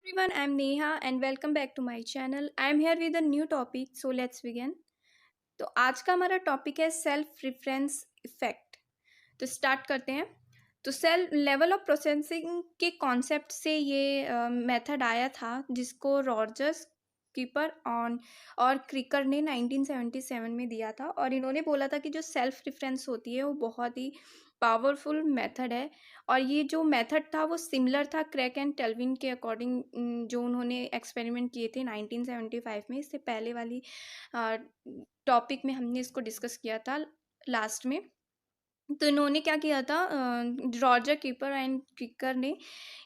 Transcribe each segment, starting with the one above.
Everyone, I'm Neha and welcome back to my channel. I'm here with a new topic, so let's begin. तो आज का हमारा topic है self reference effect. तो start करते हैं। तो सेल लेवल ऑफ प्रोसेसिंग के कॉन्सेप्ट से ये मेथड आया था जिसको रॉजर्स कीपर ऑन और क्रिकर ने 1977 में दिया था और इन्होंने बोला था कि जो सेल्फ रेफरेंस होती है वो बहुत ही पावरफुल मेथड है। और ये जो मेथड था वो सिमिलर था क्रैक एंड टेल्विन के अकॉर्डिंग, जो उन्होंने एक्सपेरिमेंट किए थे 1975 में। इससे पहले वाली टॉपिक में हमने इसको डिस्कस किया था लास्ट में। तो इन्होंने क्या किया था, रॉजर कीपर एंड क्रिकर ने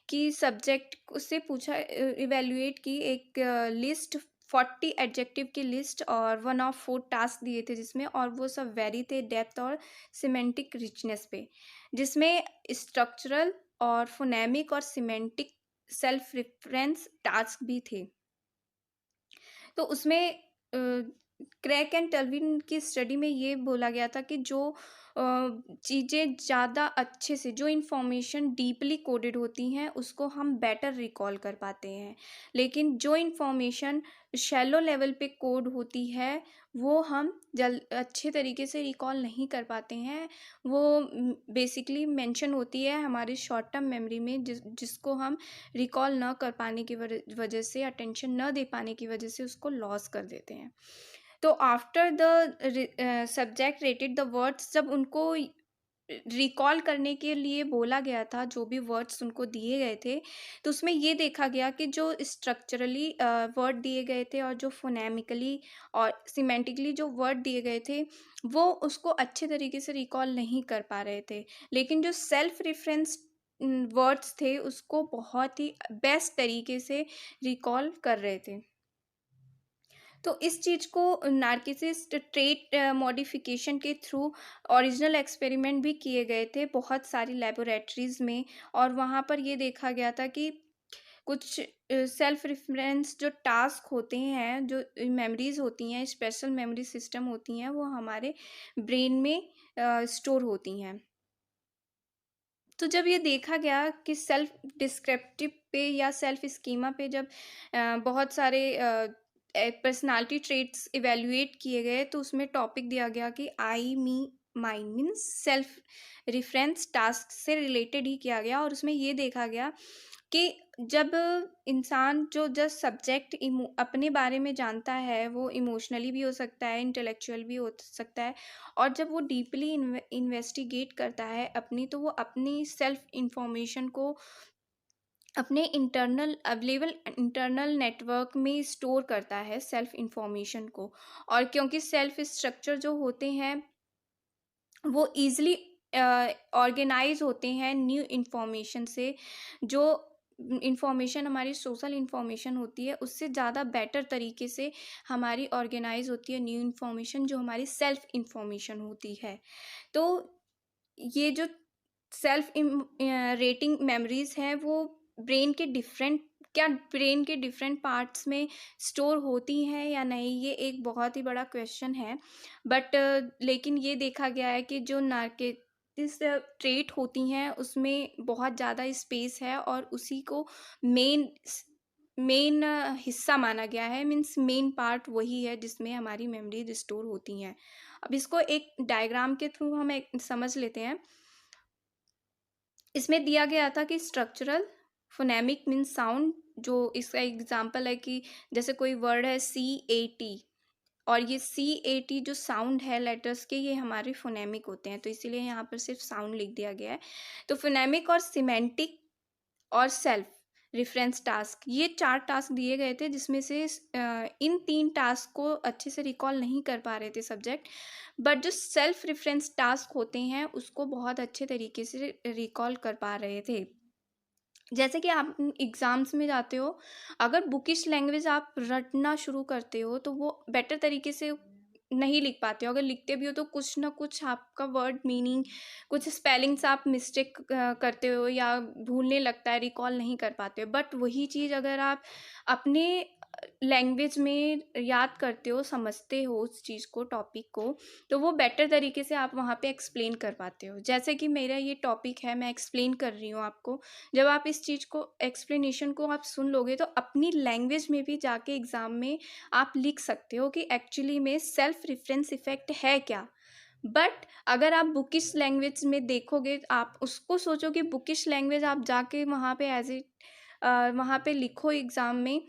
कि सब्जेक्ट उससे पूछा, इवेल्युएट की एक लिस्ट 40 एडजेक्टिव की लिस्ट और 1 of 4 टास्क दिए थे जिसमें, और वो सब वेरी थे डेप्थ और सिमेंटिक रिचनेस पे, जिसमें स्ट्रक्चरल और फोनेमिक और सिमेंटिक सेल्फ रेफरेंस टास्क भी थे। तो उसमें क्रैक एंड टल्विन की स्टडी में ये बोला गया था कि जो चीज़ें ज़्यादा अच्छे से, जो इन्फॉर्मेशन डीपली कोडेड होती हैं उसको हम बेटर रिकॉल कर पाते हैं, लेकिन जो इन्फॉर्मेशन शैलो लेवल पे कोड होती है वो हम अच्छे तरीके से रिकॉल नहीं कर पाते हैं। वो बेसिकली मेंशन होती है हमारी शॉर्ट टर्म मेमोरी में, जिसको हम रिकॉल न कर पाने की वजह से, अटेंशन न दे पाने की वजह से उसको लॉस कर देते हैं। तो after the subject rated the words, जब उनको रिकॉल करने के लिए बोला गया था जो भी वर्ड्स उनको दिए गए थे, तो उसमें ये देखा गया कि जो स्ट्रक्चरली वर्ड दिए गए थे और जो फोनेमिकली और सिमेंटिकली जो वर्ड दिए गए थे वो उसको अच्छे तरीके से रिकॉल नहीं कर पा रहे थे, लेकिन जो सेल्फ रेफरेंस वर्ड्स थे उसको बहुत ही बेस्ट तरीके से रिकॉल कर रहे थे। तो इस चीज़ को नार्किसिस्ट ट्रेट मॉडिफिकेशन के थ्रू ओरिजिनल एक्सपेरिमेंट भी किए गए थे बहुत सारी लेबोरेटरीज़ में, और वहाँ पर ये देखा गया था कि कुछ सेल्फ रेफरेंस जो टास्क होते हैं, जो मेमोरीज होती हैं, स्पेशल मेमोरी सिस्टम होती हैं, वो हमारे ब्रेन में स्टोर होती हैं। तो जब ये देखा गया कि सेल्फ डिस्क्रिप्टिव पे या सेल्फ स्कीमा पे जब बहुत सारे पर्सनालिटी ट्रेट्स इवेल्युएट किए गए, तो उसमें टॉपिक दिया गया कि I me mine means self reference task से रिलेटेड ही किया गया, और उसमें ये देखा गया कि जब इंसान जो जस्ट सब्जेक्ट अपने बारे में जानता है, वो इमोशनली भी हो सकता है, इंटेलेक्चुअल भी हो सकता है, और जब वो डीपली इन्वेस्टिगेट करता है अपनी, तो वो अपनी सेल्फ इंफॉर्मेशन को अपने अवेलेबल इंटरनल नेटवर्क में स्टोर करता है सेल्फ इंफॉर्मेशन को। और क्योंकि सेल्फ स्ट्रक्चर जो होते हैं वो ईज़िली ऑर्गेनाइज होते हैं न्यू इन्फॉर्मेशन से, जो इन्फॉर्मेशन हमारी सोशल इन्फॉर्मेशन होती है उससे ज़्यादा बेटर तरीके से हमारी ऑर्गेनाइज होती है न्यू इन्फॉर्मेशन जो हमारी सेल्फ इन्फॉर्मेशन होती है। तो ये जो सेल्फ रेटिंग मेमोरीज हैं वो ब्रेन के डिफरेंट क्या ब्रेन के डिफरेंट पार्ट्स में स्टोर होती हैं या नहीं, ये एक बहुत ही बड़ा क्वेश्चन है। बट लेकिन ये देखा गया है कि जो नार्कोटिक्स ट्रेट होती हैं उसमें बहुत ज़्यादा स्पेस है, और उसी को मेन मेन हिस्सा माना गया है, मीन्स मेन पार्ट वही है जिसमें हमारी मेमोरी रिस्टोर होती हैं। अब इसको एक डायग्राम के थ्रू हम एक समझ लेते हैं। इसमें दिया गया था कि स्ट्रक्चरल फोनेमिक मीन्स साउंड, जो इसका एग्जांपल है कि जैसे कोई वर्ड है CAT, और ये CAT जो साउंड है लेटर्स के, ये हमारे फोनेमिक होते हैं, तो इसीलिए यहाँ पर सिर्फ साउंड लिख दिया गया है। तो फोनेमिक और सिमेंटिक और सेल्फ रेफरेंस टास्क, ये 4 टास्क दिए गए थे, जिसमें से इन 3 टास्क को अच्छे से रिकॉल नहीं कर पा रहे थे सब्जेक्ट, बट जो सेल्फ रेफरेंस टास्क होते हैं उसको बहुत अच्छे तरीके से रिकॉल कर पा रहे थे। जैसे कि आप एग्ज़ाम्स में जाते हो, अगर बुकिश लैंग्वेज आप रटना शुरू करते हो तो वो बेटर तरीके से नहीं लिख पाते हो, अगर लिखते भी हो तो कुछ ना कुछ आपका वर्ड मीनिंग, कुछ स्पेलिंग्स आप मिस्टेक करते हो या भूलने लगता है, रिकॉल नहीं कर पाते हो। बट वही चीज़ अगर आप अपने लैंग्वेज में याद करते हो, समझते हो उस चीज़ को, टॉपिक को, तो वो बेटर तरीके से आप वहाँ पे एक्सप्लेन कर पाते हो। जैसे कि मेरा ये टॉपिक है, मैं एक्सप्लेन कर रही हूँ आपको। जब आप इस चीज़ को, एक्सप्लेनेशन को आप सुन लोगे, तो अपनी लैंग्वेज में भी जाके एग्ज़ाम में आप लिख सकते हो कि एक्चुअली में सेल्फ रेफरेंस इफ़ेक्ट है क्या। बट अगर आप बुकिश लैंग्वेज में देखोगे, आप उसको सोचो कि बुकिश लैंग्वेज आप जाके वहाँ पे वहाँ पे लिखो एग्ज़ाम में,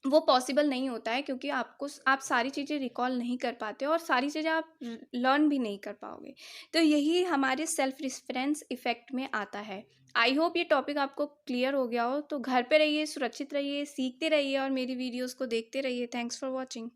वो पॉसिबल नहीं होता है, क्योंकि आप सारी चीज़ें रिकॉल नहीं कर पाते हो और सारी चीज़ें आप लर्न भी नहीं कर पाओगे। तो यही हमारे सेल्फ रेफरेंस इफ़ेक्ट में आता है। आई होप ये टॉपिक आपको क्लियर हो गया हो। तो घर पे रहिए, सुरक्षित रहिए, सीखते रहिए और मेरी वीडियोज़ को देखते रहिए। Thanks for watching.